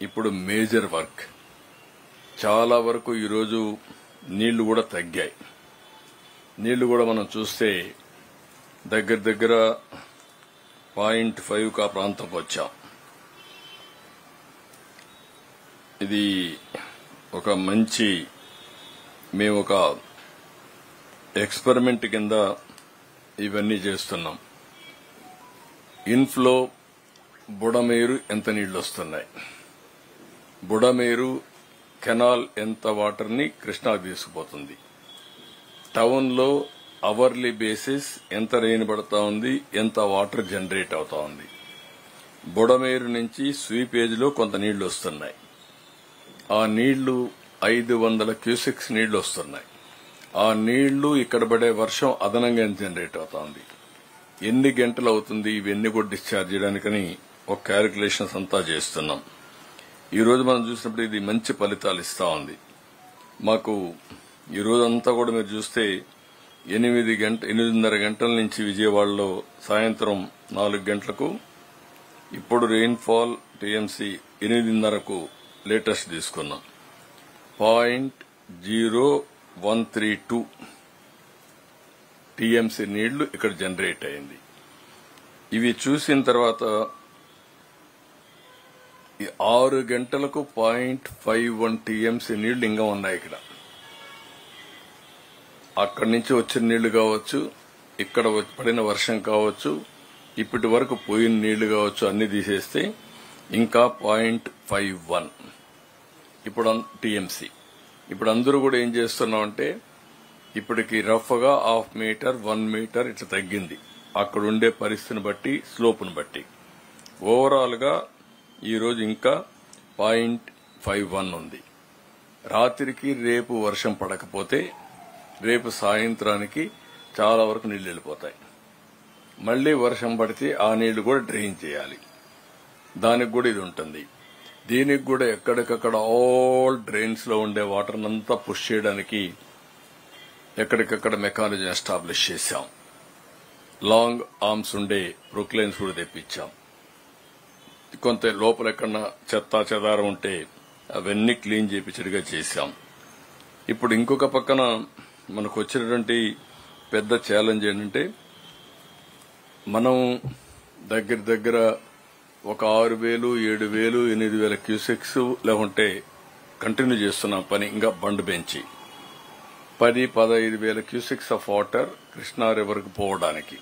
ఇప్పుడు major work. చాలా వరకు ఈరోజు నీళ్లు కూడా తగ్గాయి. నీళ్లు కూడా మనం చూస్తే దగ్గర దగ్గర 0.5 ఆ ప్రాంతం వచ్చాం. ఇది ఒక మంచి మేము ఒక ఎక్స్పెరిమెంట్ కింద ఇవన్నీ చేస్తున్నాం. ఇన్ఫ్లో బుడమేరు ఎంత నీళ్లు వస్తున్నాయి, బుడమేరు కెనాల్ ఎంత వాటర్ ని కృష్ణాకు తీసుకుపోతుంది, టౌన్ లో అవర్లీ బేసిస్ ఎంత రెయిన్ పడతా ఉంది, ఎంత వాటర్ జనరేట్ అవుతా ఉంది. బుడమేరు నుంచి స్వీపేజ్ లో కొంత నీళ్లు వస్తున్నాయి. ఆ నీళ్లు 500 క్యూసెక్స్ నీళ్లు వస్తున్నాయి. ఆ నీళ్లు ఇక్కడ పడే వర్షం అదనంగా ఎంత జనరేట్ అవుతా ఉంది, ఎన్ని గంటలు అవుతుంది, ఇవన్నీ కూడా డిశ్చార్జ్ చేయడానికని ఒక క్యాలిక్యులేషన్స్ అంతా చేస్తున్నాం. ఈ రోజు మనం చూసినప్పుడు ఇది మంచి ఫలితాలు ఇస్తా ఉంది మాకు. ఈ రోజంతా కూడా మీరు చూస్తే 8:30 గంటల నుంచి విజయవాడలో సాయంత్రం 4 గంటలకు, ఇప్పుడు రెయిన్ఫాల్ టీఎంసీ 8:30కు లేటెస్ట్ తీసుకున్నాం. 0.0132 టీఎంసీ నీళ్లు ఇక్కడ జనరేట్ అయింది. ఇవి చూసిన తర్వాత 6 గంటలకు 0.51 టీఎంసీ నీళ్లు ఇంకా ఉన్నాయి ఇక్కడ. అక్కడి నుంచి వచ్చిన నీళ్లు కావచ్చు, ఇక్కడ పడిన వర్షం కావచ్చు, ఇప్పటి వరకు పోయిన నీళ్లు కావచ్చు, అన్ని తీసేస్తే ఇంకా 0.51 ఇప్పుడు టీఎంసీ. ఇప్పుడు అందరూ కూడా ఏం చేస్తున్నామంటే ఇప్పటికి రఫ్గా 1/2 మీటర్ 1 మీటర్ ఇట్లా తగ్గింది, అక్కడ ఉండే పరిస్థితిని బట్టి, స్లోప్ను బట్టి. ఓవరాల్ గా ఈ రోజు ఇంకా 0.51 ఉంది. రాత్రికి రేపు వర్షం పడకపోతే రేపు సాయంత్రానికి చాలా వరకు నీళ్లు వెళ్ళిపోతాయి. మళ్లీ వర్షం పడితే ఆ నీళ్లు కూడా డ్రైన్ చేయాలి. దానికి కూడా ఇది ఉంటుంది. దీనికి కూడా ఎక్కడికక్కడ ఆల్ డ్రైన్స్ లో ఉండే వాటర్ అంతా పుష్ చేయడానికి ఎక్కడికక్కడ మెకానిజం ఎస్టాబ్లిష్ చేశాం. లాంగ్ ఆర్మ్స్ ఉండే ప్రొక్లైన్స్ కూడా తెప్పించాం. కొంత లోపల ఎక్కడన్నా చెత్త చెదారం ఉంటే అవన్నీ క్లీన్ చేపించడిగా చేశాం. ఇప్పుడు ఇంకొక పక్కన మనకు వచ్చినటువంటి పెద్ద ఛాలెంజ్ ఏంటంటే మనం దగ్గర ఒక 6,000, 7,000, 8,000 క్యూసెక్స్ లేకుంటే కంటిన్యూ చేస్తున్నాం పని. ఇంకా బండ్ పెంచి 10,000, 15,000 క్యూసెక్స్ ఆఫ్ వాటర్ కృష్ణా రివర్కి పోవడానికి